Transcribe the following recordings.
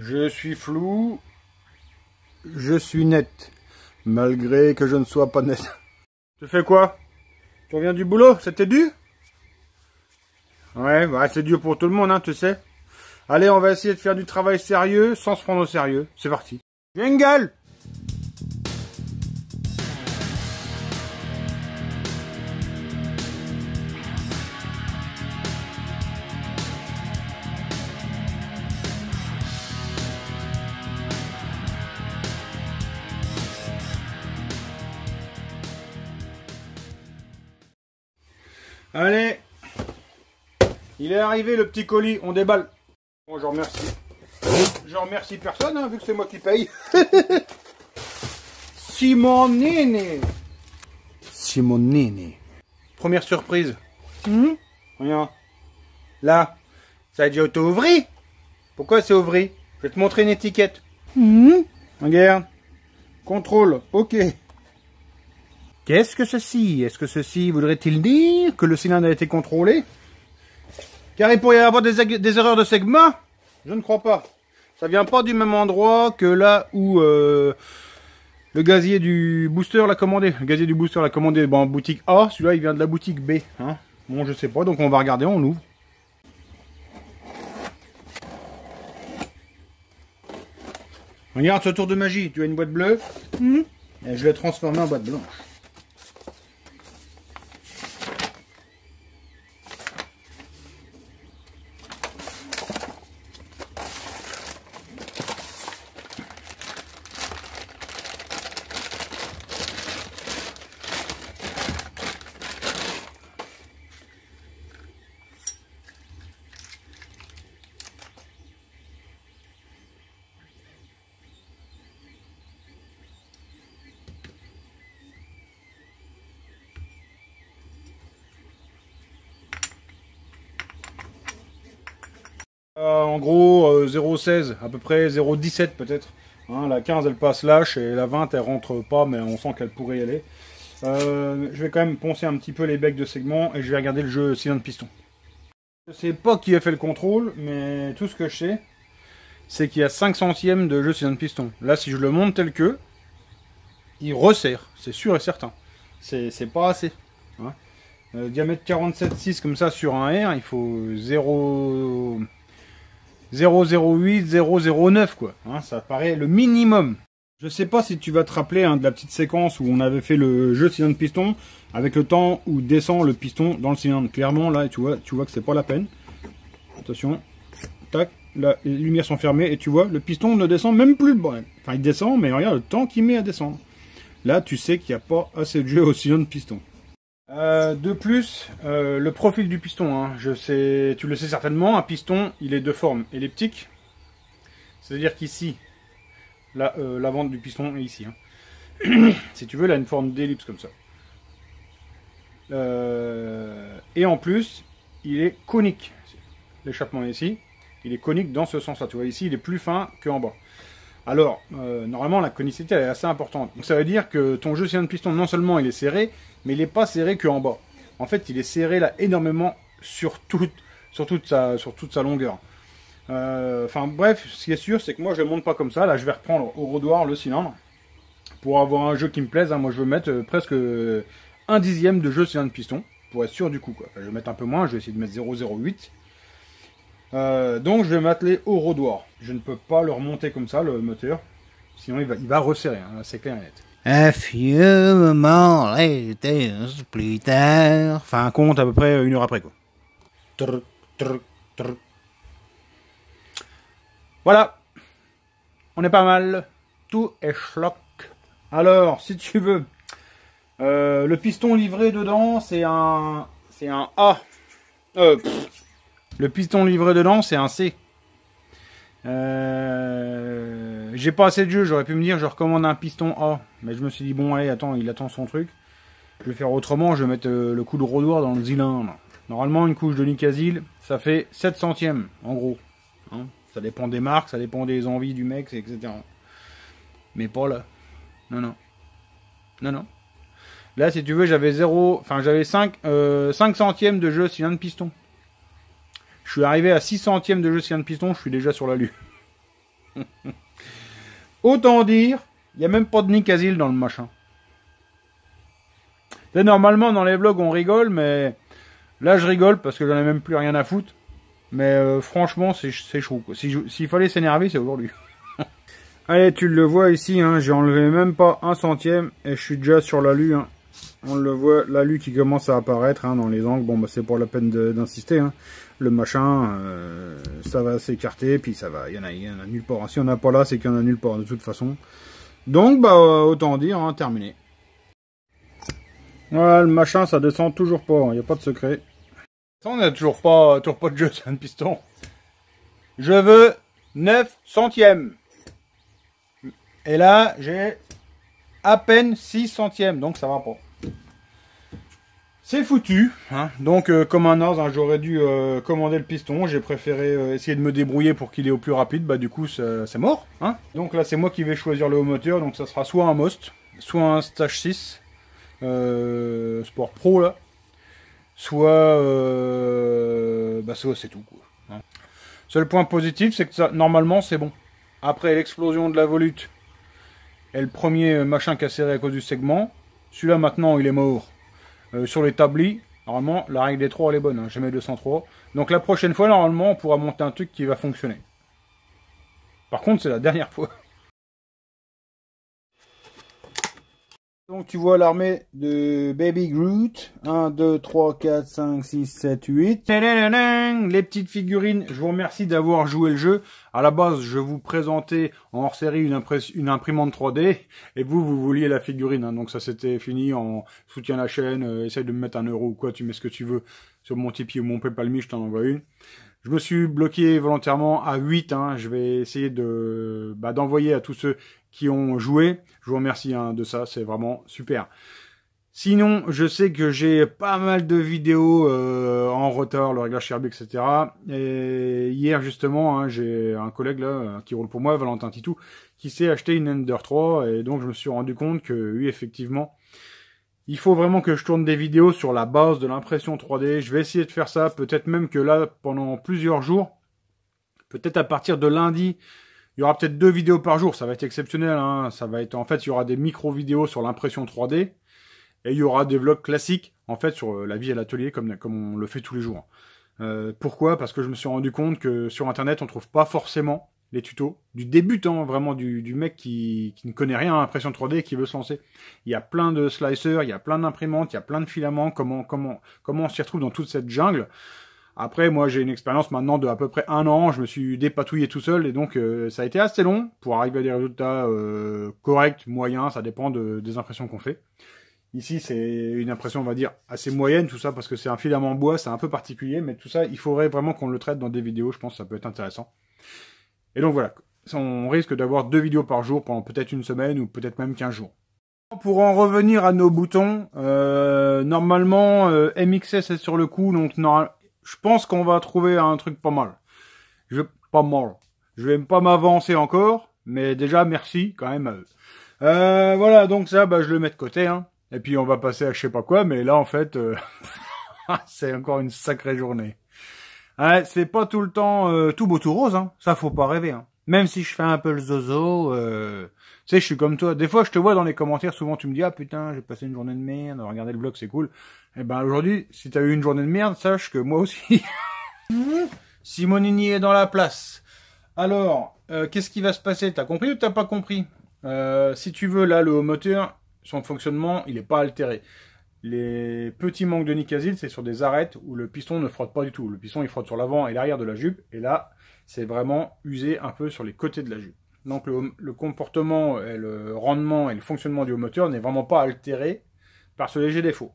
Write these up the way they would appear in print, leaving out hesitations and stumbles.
Je suis flou. Je suis net. Malgré que je ne sois pas net. Tu fais quoi? Tu reviens du boulot? C'était dû? Ouais, bah c'est dur pour tout le monde, hein, tu sais. Allez, on va essayer de faire du travail sérieux sans se prendre au sérieux. C'est parti. Jingle! Allez, il est arrivé le petit colis, on déballe. Bon, je remercie. Je remercie personne, hein, vu que c'est moi qui paye. Simonini. Simonini. Première surprise. Regarde. Là, ça a déjà été ouvert. Pourquoi c'est ouvert? Je vais te montrer une étiquette. Regarde. Contrôle, ok. Qu'est-ce que ceci? Est-ce que ceci voudrait-il dire que le cylindre a été contrôlé? Car il pourrait y avoir des erreurs de segment? Je ne crois pas. Ça vient pas du même endroit que là où le gazier du booster l'a commandé. Le gazier du booster l'a commandé en boutique A. Celui-là, il vient de la boutique B. Hein, bon, je sais pas. Donc, on va regarder. On ouvre. Regarde ce tour de magie. Tu as une boîte bleue. Et je l'ai transformée en boîte blanche. En gros 0,16 à peu près 0,17 peut-être, hein, la 15 elle passe lâche et la 20 elle rentre pas, mais on sent qu'elle pourrait y aller. Je vais quand même poncer un petit peu les becs de segment et je vais regarder le jeu cylindre piston. Je sais pas qui a fait le contrôle, mais tout ce que je sais c'est qu'il y a 5 centièmes de jeu cylindre piston. Là, si je le monte tel que, il resserre, c'est sûr et certain. C'est pas assez, hein. Diamètre 47,6 comme ça sur un R, il faut 0,08, 0,09 quoi. Hein, ça paraît le minimum. Je sais pas si tu vas te rappeler, hein, de la petite séquence où on avait fait le jeu cylindre piston avec le temps où descend le piston dans le cylindre. Clairement là, tu vois que c'est pas la peine. Attention, tac, là les lumières sont fermées et tu vois le piston ne descend même plus. Bon, enfin il descend, mais regarde le temps qu'il met à descendre. Là tu sais qu'il n'y a pas assez de jeu au cylindre piston. De plus, le profil du piston, hein, tu le sais certainement, un piston, il est de forme elliptique. C'est-à-dire qu'ici, la vente du piston est ici. Hein. Si tu veux, il a une forme d'ellipse comme ça. Et en plus, il est conique. L'échappement est ici. Il est conique dans ce sens-là. Tu vois, ici, il est plus fin qu'en bas. Alors, normalement, la conicité elle est assez importante. Donc ça veut dire que ton jeu cylindre piston, non seulement il est serré, mais il n'est pas serré qu'en bas. En fait, il est serré là énormément sur toute sa longueur. Enfin bref, ce qui est sûr, c'est que moi je ne monte pas comme ça. Là, je vais reprendre au rodoir le cylindre. Pour avoir un jeu qui me plaise, hein, moi je veux mettre presque 1/10 de jeu cylindre piston. Pour être sûr du coup, quoi. Enfin, je vais mettre un peu moins, je vais essayer de mettre 0,08. Donc je vais m'atteler au rodoir. Je ne peux pas le remonter comme ça, le moteur. Sinon il va resserrer, hein, c'est clair et net. A few moments later, plus tard. Enfin, compte à peu près 1 heure après, quoi. Trrr, trrr, trrr. Voilà. On est pas mal. Tout est schlock. Alors, si tu veux, le piston livré dedans, c'est un A. Le piston livré dedans, c'est un C. J'ai pas assez de jeu, j'aurais pu me dire je recommande un piston A, mais je me suis dit bon allez attends, il attend son truc, je vais faire autrement, je vais mettre le coup de rodoir dans le cylindre. Normalement une couche de Nicasil ça fait 7 centièmes en gros, hein, ça dépend des marques, ça dépend des envies du mec, etc. Mais pas là, non. Là si tu veux j'avais 5 centièmes de jeu cylindre piston. Je suis arrivé à 6 centièmes de jeu cylindre piston, je suis déjà sur la lue. Autant dire, il n'y a même pas de Nicasil dans le machin. Et normalement, dans les vlogs, on rigole, mais là, je rigole parce que j'en ai même plus rien à foutre. Mais franchement, c'est chaud, quoi. S'il fallait s'énerver, c'est aujourd'hui. Allez, tu le vois ici, hein, j'ai enlevé même pas 1/100 et je suis déjà sur l'alu. Hein. On le voit, l'alu qui commence à apparaître hein, dans les angles. Bon, bah, c'est pour la peine d'insister. Hein. Le machin, ça va s'écarter, puis ça va. Il y en a nulle part. Si on n'a pas là, c'est qu'il y en a nulle part de toute façon. Donc, bah, autant dire, hein, terminé. Voilà, le machin, ça descend toujours pas. Il n'y a pas de secret. On n'a toujours pas de jeu sur un piston. Je veux 9/100. Et là, j'ai à peine 6/100, donc ça va pas. C'est foutu. Hein. Donc, comme un as, hein, j'aurais dû commander le piston. J'ai préféré essayer de me débrouiller pour qu'il est au plus rapide. Bah, du coup, c'est mort. Hein. Donc là, c'est moi qui vais choisir le haut moteur. Donc, ça sera soit un Most, soit un Stage 6 Sport Pro, là. Soit bah, c'est tout. Quoi. Hein. Seul point positif, c'est que ça, normalement, c'est bon. Après l'explosion de la volute et le premier machin qui a serré à cause du segment, celui-là maintenant il est mort. Sur l'établi, normalement la règle des 3 elle est bonne, hein, j'ai mis 203. Donc la prochaine fois normalement on pourra monter un truc qui va fonctionner. Par contre c'est la dernière fois. Donc tu vois l'armée de Baby Groot. 1, 2, 3, 4, 5, 6, 7, 8. Les petites figurines, je vous remercie d'avoir joué le jeu. À la base, je vous présentais en hors-série une imprimante 3D. Et vous vouliez la figurine. Hein. Donc ça c'était fini. En soutien à la chaîne, essaye de me mettre 1 euro ou quoi. Tu mets ce que tu veux sur mon Tipeee ou mon Paypal Me, je t'en envoie une. Je me suis bloqué volontairement à 8. Hein. Je vais essayer d'envoyer à tous ceux qui ont joué. Je vous remercie hein, de ça, c'est vraiment super. Sinon, je sais que j'ai pas mal de vidéos en retard, le réglage Kirby, etc. Et hier, justement, hein, j'ai un collègue là qui roule pour moi, Valentin Titou, qui s'est acheté une Ender 3. Et donc, je me suis rendu compte que, oui, effectivement, il faut vraiment que je tourne des vidéos sur la base de l'impression 3D. Je vais essayer de faire ça, peut-être même que là, pendant plusieurs jours, peut-être à partir de lundi, il y aura peut-être 2 vidéos par jour, ça va être exceptionnel. Hein. Ça va être, en fait, il y aura des micro-vidéos sur l'impression 3D et il y aura des vlogs classiques, en fait, sur la vie à l'atelier, comme on le fait tous les jours. Pourquoi? Parce que je me suis rendu compte que sur Internet, on trouve pas forcément les tutos du débutant, vraiment du mec qui ne connaît rien à l'impression 3D et qui veut se lancer. Il y a plein de slicers, il y a plein d'imprimantes, il y a plein de filaments, comment on s'y retrouve dans toute cette jungle. Après, moi, j'ai une expérience maintenant de à peu près 1 an. Je me suis dépatouillé tout seul et donc ça a été assez long pour arriver à des résultats corrects, moyens. Ça dépend des impressions qu'on fait. Ici, c'est une impression, on va dire, assez moyenne, tout ça, parce que c'est un filament en bois, c'est un peu particulier. Mais tout ça, il faudrait vraiment qu'on le traite dans des vidéos. Je pense que ça peut être intéressant. Et donc voilà, on risque d'avoir 2 vidéos par jour pendant peut-être une semaine ou peut-être même 15 jours. Pour en revenir à nos boutons, normalement, MXS est sur le coup, donc je pense qu'on va trouver un truc pas mal. Je vais pas m'avancer encore, mais déjà merci quand même à eux. Voilà, donc ça, bah, je le mets de côté, hein. Et puis on va passer à je sais pas quoi, mais là en fait, c'est encore une sacrée journée. Ouais, c'est pas tout le temps tout beau tout rose, hein. Ça faut pas rêver, hein. Même si je fais un peu le zozo, tu sais, je suis comme toi. Des fois, je te vois dans les commentaires, souvent tu me dis, ah putain, j'ai passé une journée de merde, regardez le vlog, c'est cool. Et ben aujourd'hui, si t'as eu une journée de merde, sache que moi aussi. Simonini est dans la place. Alors, qu'est-ce qui va se passer? T'as compris ou t'as pas compris? Si tu veux, là, le haut moteur, son fonctionnement, il est pas altéré. Les petits manques de Nicasil, c'est sur des arêtes où le piston ne frotte pas du tout. Le piston, il frotte sur l'avant et l'arrière de la jupe. Et là, c'est vraiment usé un peu sur les côtés de la jupe. Donc le comportement, et le rendement et le fonctionnement du haut moteur n'est vraiment pas altéré par ce léger défaut.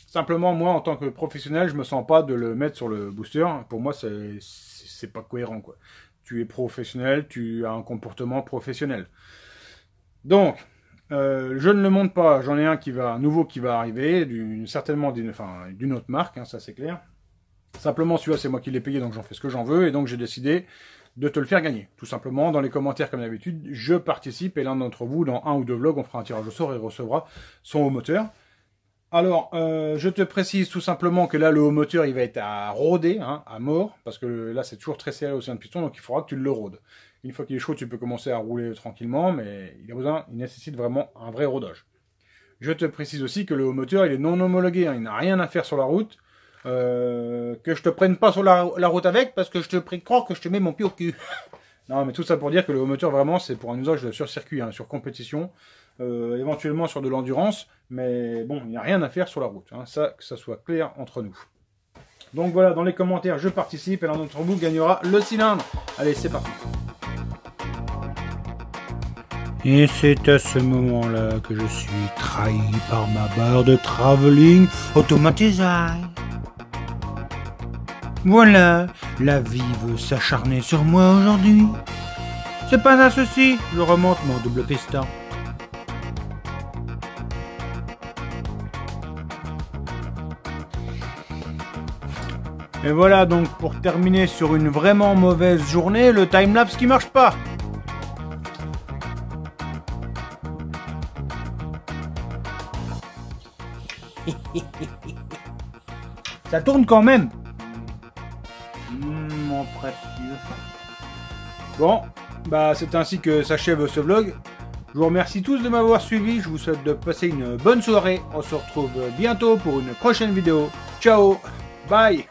Simplement, moi, en tant que professionnel, je me sens pas de le mettre sur le booster. Pour moi, c'est pas cohérent, quoi. Tu es professionnel, tu as un comportement professionnel. Donc, je ne le monte pas. J'en ai un nouveau qui va arriver, certainement d'une autre marque, hein, ça c'est clair. Simplement, celui-là, c'est moi qui l'ai payé, donc j'en fais ce que j'en veux. Et donc, j'ai décidé de te le faire gagner. Tout simplement, dans les commentaires, comme d'habitude, je participe. Et l'un d'entre vous, dans 1 ou 2 vlogs, on fera un tirage au sort et recevra son haut moteur. Alors, je te précise tout simplement que là, le haut moteur, il va être à rôder, hein, à mort, parce que là, c'est toujours très serré au sein de piston, donc il faudra que tu le rôdes. Une fois qu'il est chaud, tu peux commencer à rouler tranquillement, mais il nécessite vraiment un vrai rodage. Je te précise aussi que le haut moteur, il est non homologué, hein, il n'a rien à faire sur la route. Que je te prenne pas sur la route avec, parce que je te prie de croire que je te mets mon pied au cul. Non, mais tout ça pour dire que le haut moteur, vraiment, c'est pour un usage sur circuit, hein, sur compétition, éventuellement sur de l'endurance, mais bon, il n'y a rien à faire sur la route, hein, ça, que ça soit clair entre nous. Donc voilà, dans les commentaires, je participe, et l'un d'entre vous gagnera le cylindre. Allez, c'est parti. Et c'est à ce moment-là que je suis trahi par ma barre de travelling automatisée. Voilà, la vie veut s'acharner sur moi aujourd'hui. C'est pas un souci, je remonte mon double piston. Et voilà donc pour terminer sur une vraiment mauvaise journée, le timelapse qui marche pas. Ça tourne quand même. Mon précieux. Bon, bah c'est ainsi que s'achève ce vlog. Je vous remercie tous de m'avoir suivi. Je vous souhaite de passer une bonne soirée. On se retrouve bientôt pour une prochaine vidéo. Ciao, bye.